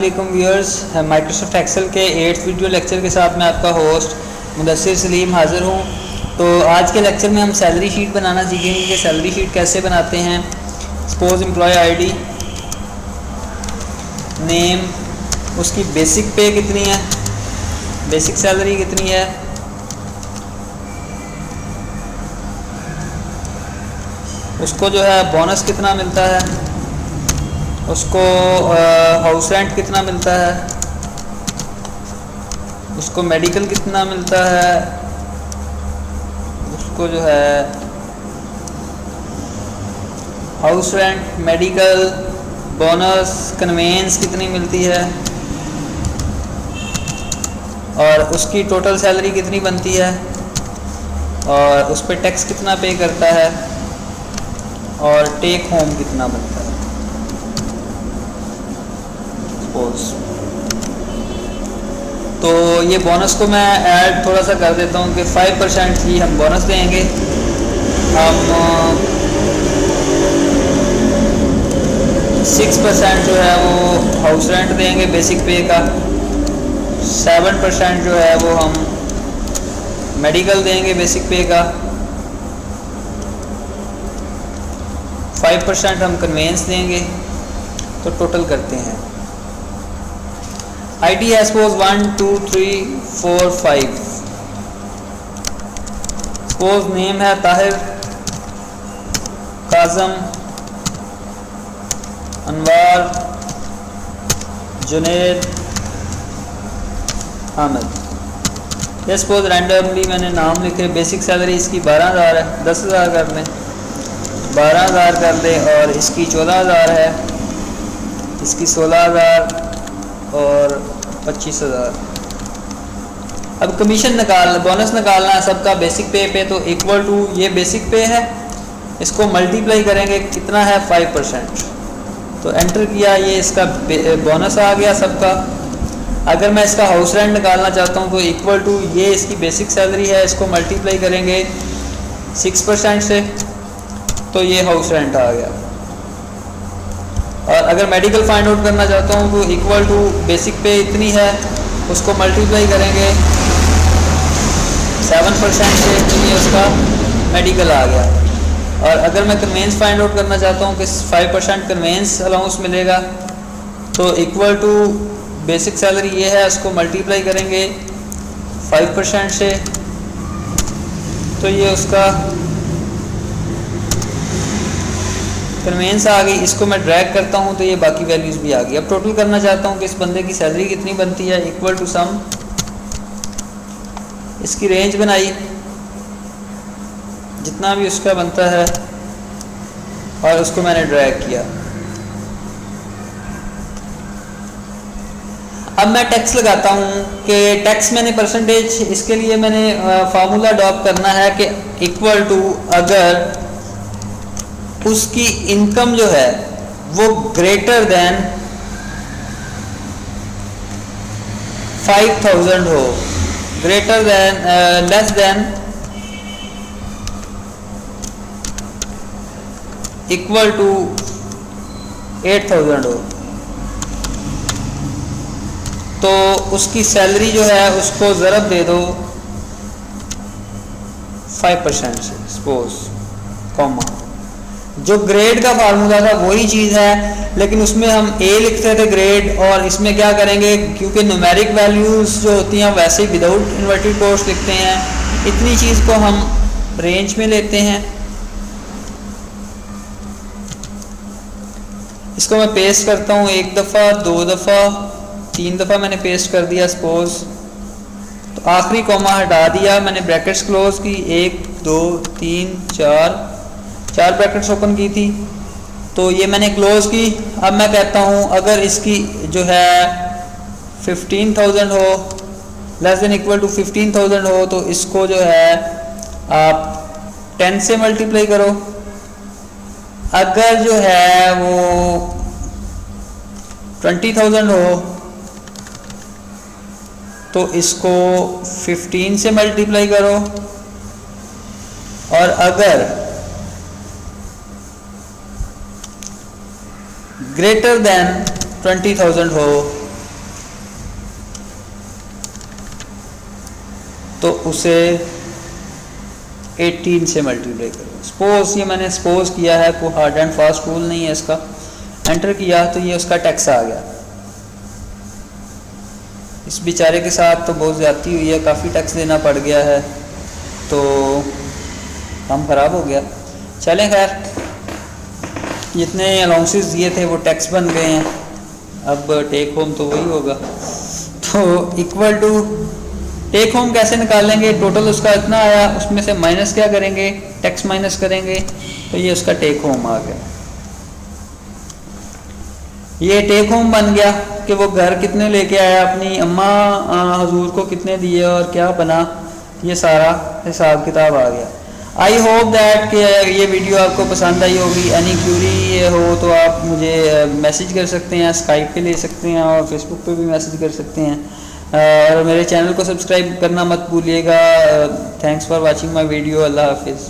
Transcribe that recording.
वालेकुम viewers, Microsoft Excel के 8th video lecture के साथ मैं आपका होस्ट मुदस्सिर सलीम हाज़िर हूँ। तो आज के लेक्चर में हम सैलरी शीट बनाना सीखेंगे कि सैलरी शीट कैसे बनाते हैं। सपोज एम्प्लॉय आईडी, नेम, उसकी बेसिक पे कितनी है, बेसिक सैलरी कितनी है, उसको जो है बोनस कितना मिलता है, उसको हाउस रेंट कितना मिलता है, उसको मेडिकल कितना मिलता है, उसको जो है house rent, medical, bonus, conveyance कितनी मिलती है और उसकी टोटल सैलरी कितनी बनती है और उस पर टैक्स कितना पे करता है और टेक होम कितना बनता है। तो ये बोनस को मैं ऐड थोड़ा सा कर देता हूँ कि 5% ही हम बोनस देंगे। हम 6% जो है वो हाउस रेंट देंगे बेसिक पे का, 7% जो है वो हम मेडिकल देंगे बेसिक पे का, 5% हम कन्वेंस देंगे। तो टोटल करते हैं। ID है सपोज 1 2 3 4 5। सपोज नेम है ताहिर, काजम, अनवार, जुनेद, हामिद। ये सपोज रैंडमली मैंने नाम लिखे। बेसिक सैलरी इसकी 12,000 है, 10,000 कर लें, 12,000 कर लें और इसकी 14,000 है, इसकी 16,000 और 25,000। अब कमीशन निकालना, बोनस निकालना है सबका बेसिक पे तो इक्वल टू ये बेसिक पे है, इसको मल्टीप्लाई करेंगे, कितना है 5%। तो एंटर किया, ये इसका बोनस आ गया सबका। अगर मैं इसका हाउस रेंट निकालना चाहता हूँ तो इक्वल टू ये इसकी बेसिक सैलरी है, इसको मल्टीप्लाई करेंगे 6% से, तो ये हाउस रेंट आ गया। और अगर मेडिकल फाइंड आउट करना चाहता हूँ तो इक्वल टू बेसिक पे इतनी है, उसको मल्टीप्लाई करेंगे 7% से, तो ये उसका मेडिकल आ गया। और अगर मैं कन्वेंस फाइंड आउट करना चाहता हूँ कि 5% कन्वेंस अलाउंस मिलेगा, तो इक्वल टू बेसिक सैलरी ये है, उसको मल्टीप्लाई करेंगे 5% से, तो ये उसका कन्वेंस आ गई। इसको मैं ड्रैग करता हूँ तो ये बाकी वैल्यूज़ भी आ गई। अब टोटल करना चाहता हूँ कि इस बंदे की सैलरी कितनी बनती है, इक्वल टू सम, इसकी रेंज बनाई जितना भी उसका बनता है और उसको मैंने ड्रैग किया। अब मैं टैक्स लगाता हूँ कि टैक्स मैंने परसेंटेज, इसके लिए मैंने फार्मूला अडॉप्ट करना है कि इक्वल टू अगर उसकी इनकम जो है वो ग्रेटर देन 5,000 हो, greater than less than equal to 8,000 हो, तो उसकी सैलरी जो है उसको ज़रब दे दो 5% से, सपोज कॉमा। जो ग्रेड का फार्मूला था वही चीज़ है, लेकिन उसमें हम ए लिखते थे ग्रेड, और इसमें क्या करेंगे, क्योंकि न्यूमेरिक वैल्यूज़ जो होती हैं वैसे ही विदाउट इन्वर्टेड कोट्स लिखते हैं, इतनी चीज़ को हम रेंज में लेते हैं। इसको मैं पेस्ट करता हूँ 1 दफ़ा, 2 दफ़ा, 3 दफ़ा मैंने पेस्ट कर दिया सपोज। तो आखिरी कॉमा हटा दिया मैंने, ब्रैकेट्स क्लोज की, 1 2 3 4 ब्रैकेट्स ओपन की थी, तो ये मैंने क्लोज की। अब मैं कहता हूँ अगर इसकी जो है 15,000 हो, लेस देन इक्वल टू 15,000 हो, तो इसको जो है आप 10 से मल्टीप्लाई करो। अगर जो है वो 20,000 हो तो इसको 15 से मल्टीप्लाई करो, और अगर ग्रेटर देन 20,000 हो तो उसे 18 से मल्टीप्लाई करो। सपोज ये मैंने सपोज किया है, कोई हार्ड एंड फास्ट रूल नहीं है इसका। एंटर किया तो ये उसका टैक्स आ गया। इस बेचारे के साथ तो बहुत ज़्यादती हुई है, काफ़ी टैक्स देना पड़ गया है, तो काम ख़राब हो गया। चलें खैर, जितने अलाउंसेस दिए थे वो टैक्स बन गए हैं, अब टेक होम तो वही होगा। तो इक्वल टू टेक होम कैसे निकालेंगे, टोटल उसका इतना आया, उसमें से माइनस क्या करेंगे, टैक्स माइनस करेंगे, तो ये उसका टेक होम आ गया। ये टेक होम बन गया कि वो घर कितने लेके आया, अपनी अम्मा हजूर को कितने दिए और क्या बना, ये सारा हिसाब किताब आ गया। आई होप दैट कि ये वीडियो आपको पसंद आई होगी। एनी क्यूरी हो तो आप मुझे मैसेज कर सकते हैं, स्काइप पे ले सकते हैं और फेसबुक पे भी मैसेज कर सकते हैं। और मेरे चैनल को सब्सक्राइब करना मत भूलिएगा। Thanks for watching my video. अल्लाह हाफिज़।